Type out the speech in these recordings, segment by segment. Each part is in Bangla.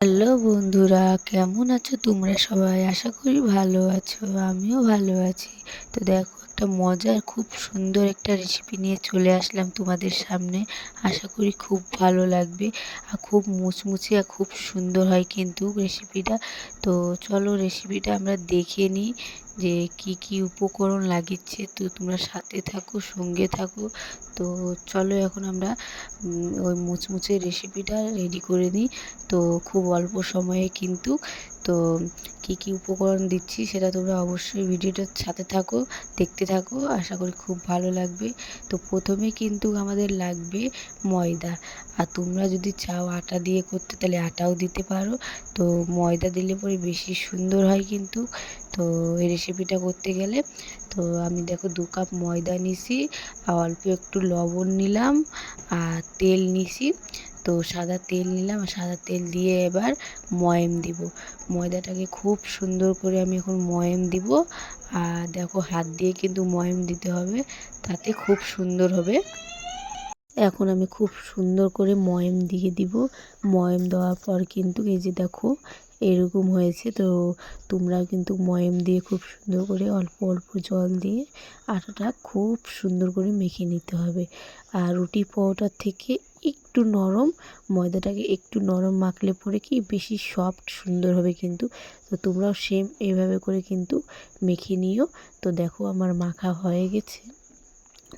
হ্যালো বন্ধুরা, কেমন আছো তোমরা সবাই? আশা করি ভালো আছো, আমিও ভালো আছি। তো দেখো, একটা মজার খুব সুন্দর একটা রেসিপি নিয়ে চলে আসলাম তোমাদের সামনে। আশা করি খুব ভালো লাগবে, আর খুব মুচমুচে আর খুব সুন্দর হয় কিন্তু রেসিপিটা। তো চলো রেসিপিটা আমরা দেখে নিই যে কি কি উপকরণ লাগিচ্ছে। তো তোমরা সাথে থাকো, সঙ্গে থাকো। তো চলো এখন আমরা ওই মুচমুচে রেসিপিটা রেডি করে নিই। তো খুব অল্প সময়ে কিন্তু, তো কি কি উপকরণ দিচ্ছি সেটা তোমরা অবশ্যই ভিডিওটার সাথে থাকো, দেখতে থাকো, আশা করি খুব ভালো লাগবে। তো প্রথমে কিন্তু আমাদের লাগবে ময়দা। আর তোমরা যদি চাও আটা দিয়ে করতে তাহলে আটাও দিতে পারো। তো ময়দা দিলে পরে বেশি সুন্দর হয় কিন্তু। তো এই রেসিপিটা করতে গেলে, তো আমি দেখো 2 কাপ ময়দা নিছি, আর অল্প একটু লবণ নিলাম, আর তেল নিছি। তো সাদা তেল নিলাম, আর সাদা তেল দিয়ে এবার ময়াম দিব। ময়দাটাকে খুব সুন্দর করে আমি এখন ময়াম দিব। আর দেখো, হাত দিয়ে কিন্তু ময়াম দিতে হবে, তাতে খুব সুন্দর হবে। এখন আমি খুব সুন্দর করে ময়াম দিয়ে দিব। ময়াম দেওয়ার পর কিন্তু এই যে দেখো এরকম হয়েছে। তো তোমরা কিন্তু ময়াম দিয়ে খুব সুন্দর করে অল্প অল্প জল দিয়ে আটাটা খুব সুন্দর করে মেখে নিতে হবে। আর রুটি পাউডার থেকে একটু নরম, ময়দাটাকে একটু নরম মাখলে পরে কি বেশি সফট সুন্দর হবে কিন্তু। তো তোমরাও সেম এইভাবে করে কিন্তু মেখে নিও। তো দেখো আমার মাখা হয়ে গেছে,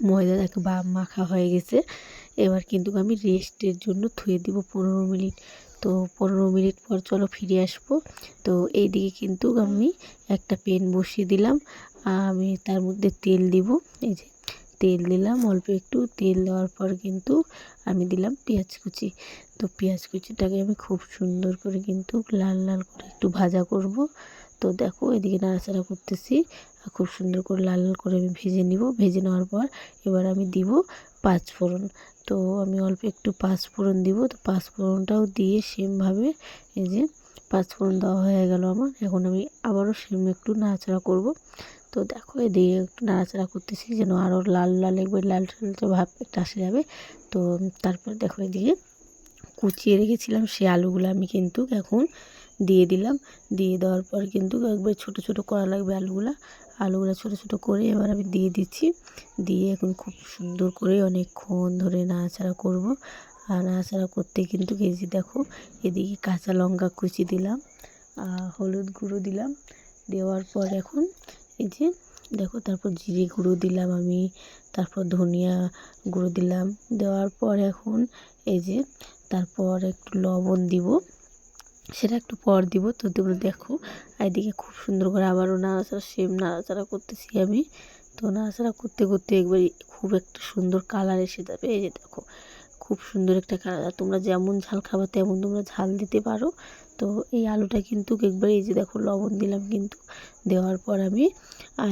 ময়দাটাকে মাখা হয়ে গেছে। এবার কিন্তু আমি রেস্টের জন্য থুয়ে দিব 15 মিনিট। তো 15 মিনিট পর চলো ফিরে আসবো। তো এইদিকে কিন্তু আমি একটা প্যান বসিয়ে দিলাম, আমি তার মধ্যে তেল দিব। এই যে তেল দিলাম, অল্প একটু তেল দেওয়ার পর কিন্তু আমি দিলাম পেঁয়াজ কুচি। তো পেঁয়াজ কুচিটাকে আমি খুব সুন্দর করে কিন্তু লাল লাল করে একটু ভাজা করব। তো দেখো এদিকে নাড়াচাড়া করতেছি, আর খুব সুন্দর করে লাল লাল করে আমি ভেজে নিব। ভেজে নেওয়ার পর এবার আমি দিব 5 ফোড়ন। তো আমি অল্প একটু 5 ফোড়ন দিব। তো 5 ফোড়নটাও দিয়ে সেমভাবে, এই যে 5 ফোড়ন দেওয়া হয়ে গেল আমার। এখন আমি আবারও সেম একটু নাড়াচাড়া করব। তো দেখো এদিকে একটু নাড়াচাড়া করতেছি যেন আরও লাল লাল একবার লাল লালচে ভাব একটা আসে যাবে। তো তারপর দেখো এদিকে কুচিয়ে রেখেছিলাম সেই আলুগুলো আমি কিন্তু এখন দিয়ে দিলাম। দিয়ে দেওয়ার পর কিন্তু একবার ছোট ছোট করা লাগবে আলুগুলো ছোট ছোট করে এবার আমি দিয়ে দিচ্ছি। দিয়ে এখন খুব সুন্দর করে অনেকক্ষণ ধরে নাড়াচাড়া করব। আর নাড়াচাড়া করতে কিন্তু এই যে দেখো এদিকে কাঁচা লঙ্কা কুচি দিলাম, হলুদ গুঁড়ো দিলাম। দেওয়ার পর এখন এই যে দেখো, তারপর জিরে গুঁড়ো দিলাম আমি, তারপর ধনিয়া গুঁড়ো দিলাম। দেওয়ার পর এখন এই যে তারপর একটু লবণ দিব, সেটা একটু পর দিব। তো তোমরা দেখো এদিকে খুব সুন্দর করে আবারও নাড়াচাড়া সেম নাড়াচাড়া করতেছি আমি। তো নাড়াচাড়া করতে করতে একবারই খুব একটা সুন্দর কালার এসে যাবে। এই যে দেখো খুব সুন্দর একটা কালার। তোমরা যেমন ঝাল খাবা তেমন তোমরা ঝাল দিতে পারো। তো এই আলুটা কিন্তু একবার এই যে দেখো লবণ দিলাম কিন্তু। দেওয়ার পর আমি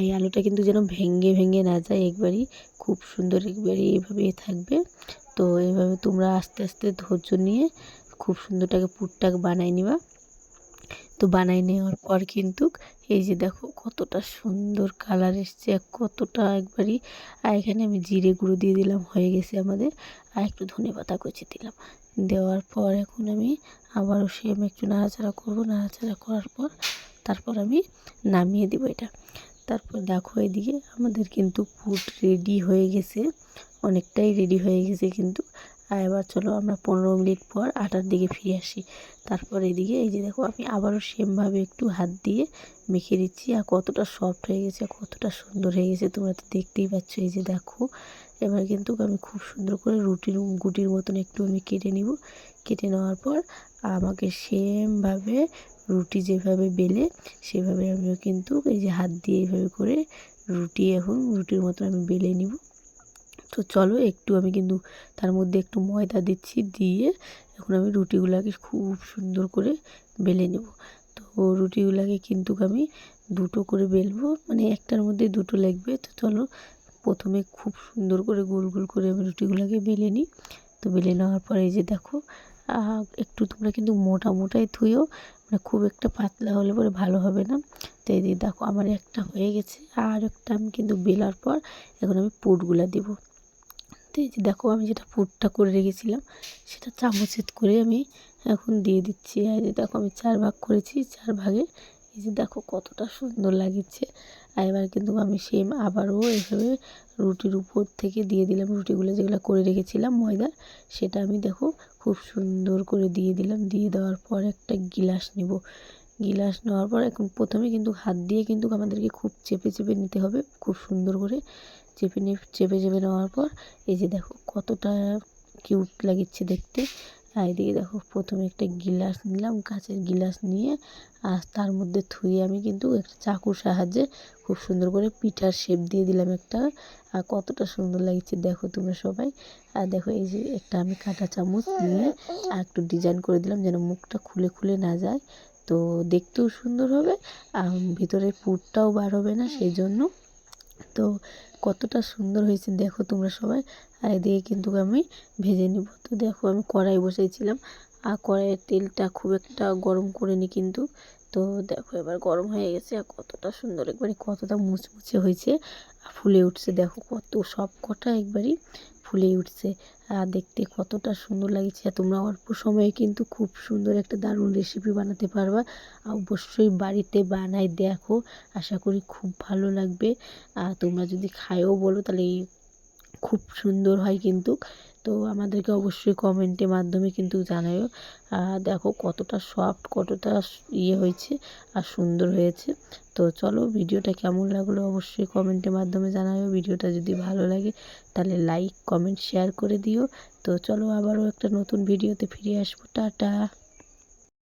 এই আলুটা কিন্তু যেন ভেঙে ভেঙে না যায়, একবারই খুব সুন্দর একবারই এইভাবে থাকবে। তো এইভাবে তোমরা আস্তে আস্তে ধৈর্য নিয়ে খুব সুন্দরটাকে পুরটাকে বানাই নিবা। তো বানাই নেওয়ার পর কিন্তু এই যে দেখো কতটা সুন্দর কালার এসছে, কতটা একবারই। আর এখানে আমি জিরে গুঁড়ো দিয়ে দিলাম, হয়ে গেছে আমাদের। আর একটু ধনেপাতা কুচি দিলাম। দেওয়ার পর এখন আমি আবারও সেম একটু নাড়াচাড়া করব। নাড়াচাড়া করার পর তারপর আমি নামিয়ে দিব এটা। তারপর দেখো এদিকে আমাদের কিন্তু পুর রেডি হয়ে গেছে, অনেকটাই রেডি হয়ে গেছে কিন্তু। আর এবার চলো আমরা 15 মিনিট পর আটার দিকে ফিরে আসি। তারপর এদিকে এই যে দেখো আমি আবারও সেমভাবে একটু হাত দিয়ে মেখে দিচ্ছি। আর কতটা সফট হয়ে গেছে, কতটা সুন্দর হয়ে গেছে তোমরা তো দেখতেই পাচ্ছ। এই যে দেখো এবার কিন্তু আমি খুব সুন্দর করে রুটির গুটির মতন একটু আমি কেটে নিব। কেটে নেওয়ার পর আমাকে সেমভাবে রুটি যেভাবে বেলে সেভাবে আমিও কিন্তু এই যে হাত দিয়ে এইভাবে করে রুটি, এখন রুটির মতো আমি বেলে নিব। তো চলো একটু আমি কিন্তু তার মধ্যে একটু ময়দা দিচ্ছি, দিয়ে এখন আমি রুটিগুলোকে খুব সুন্দর করে বেলে নেব। তো রুটিগুলোকে কিন্তু আমি দুটো করে বেলবো, মানে একটার মধ্যে দুটো লাগবে। তো চলো প্রথমে খুব সুন্দর করে গোল গোল করে আমি রুটিগুলোকে বেলে নিই। তো বেলে নেওয়ার পরে এই যে দেখো একটু তোমরা কিন্তু মোটা মোটাই থুইও, মানে খুব একটা পাতলা হলে পরে ভালো হবে না। তো এই যে দেখো আমার একটা হয়ে গেছে, আর একটা আমি কিন্তু বেলার পর এখন আমি পুরগুলা দিব। তো এই যে দেখো আমি যেটা পুরটা করে রেখেছিলাম সেটা চামচের করে আমি এখন দিয়ে দিচ্ছি। এই যে দেখো আমি 4 ভাগ করেছি, 4 ভাগে এই যে দেখো কতটা সুন্দর লাগছে। আর এবার কিন্তু আমি সেম আবারও এভাবে রুটির উপর থেকে দিয়ে দিলাম, রুটিগুলো যেগুলো করে রেখেছিলাম ময়দার, সেটা আমি দেখো খুব সুন্দর করে দিয়ে দিলাম। দিয়ে দেওয়ার পর একটা গিলাস নিব, গিলাস নেওয়ার পর এখন প্রথমে কিন্তু হাত দিয়ে কিন্তু আমাদেরকে খুব চেপে চেপে নিতে হবে, খুব সুন্দর করে চেপে চেপে নেওয়ার পর এই যে দেখো কতটা কিউট লাগছে দেখতে। আর এদিকে দেখো প্রথমে একটা গিলাস নিলাম, কাঁচের গিলাস নিয়ে আর তার মধ্যে থুয়ে আমি কিন্তু একটা চাকুর সাহায্যে খুব সুন্দর করে পিঠার শেপ দিয়ে দিলাম একটা। আর কতটা সুন্দর লাগছে দেখো তোমরা সবাই। আর দেখো এই যে একটা আমি কাঁটা চামচ নিয়ে আর একটু ডিজাইন করে দিলাম যেন মুখটা খুলে খুলে না যায়, তো দেখতেও সুন্দর হবে আর ভিতরে পুরটাও বার হবে না সেই জন্য। তো কতটা সুন্দর হয়েছে দেখো তোমরা সবাই। আর এদিকে কিন্তু আমি ভেজে নিব। তো দেখো আমি কড়াই বসাইছিলাম আর কড়াইয়ের তেলটা খুব একটা গরম করিনি কিন্তু। তো দেখো এবার গরম হয়ে গেছে আর কতটা সুন্দর একবারে কতটা মুচমুচে হয়েছে আর ফুলে উঠছে দেখো কত সব কটা একবারই ফুলে উঠছে। আর দেখতে কতটা সুন্দর লাগছে। আর তোমরা অল্প সময়ে কিন্তু খুব সুন্দর একটা দারুণ রেসিপি বানাতে পারবা। অবশ্যই বাড়িতে বানাই দেখো, আশা করি খুব ভালো লাগবে। আর তোমরা যদি খায়ও বলো তাহলে খুব সুন্দর হয় কিন্তু। তো আমাদেরকে অবশ্যই কমেন্টের মাধ্যমে কিন্তু জানাও। দেখো কতটা সফট, কতটা ইয়ে হয়েছে আর সুন্দর হয়েছে। তো চলো ভিডিওটা কেমন লাগলো অবশ্যই কমেন্টের মাধ্যমে জানাও। ভিডিওটা যদি ভালো লাগে তাহলে লাইক কমেন্ট শেয়ার করে দিও। তো চলো আবারও একটা নতুন ভিডিওতে ফিরে আসবো। টাটা।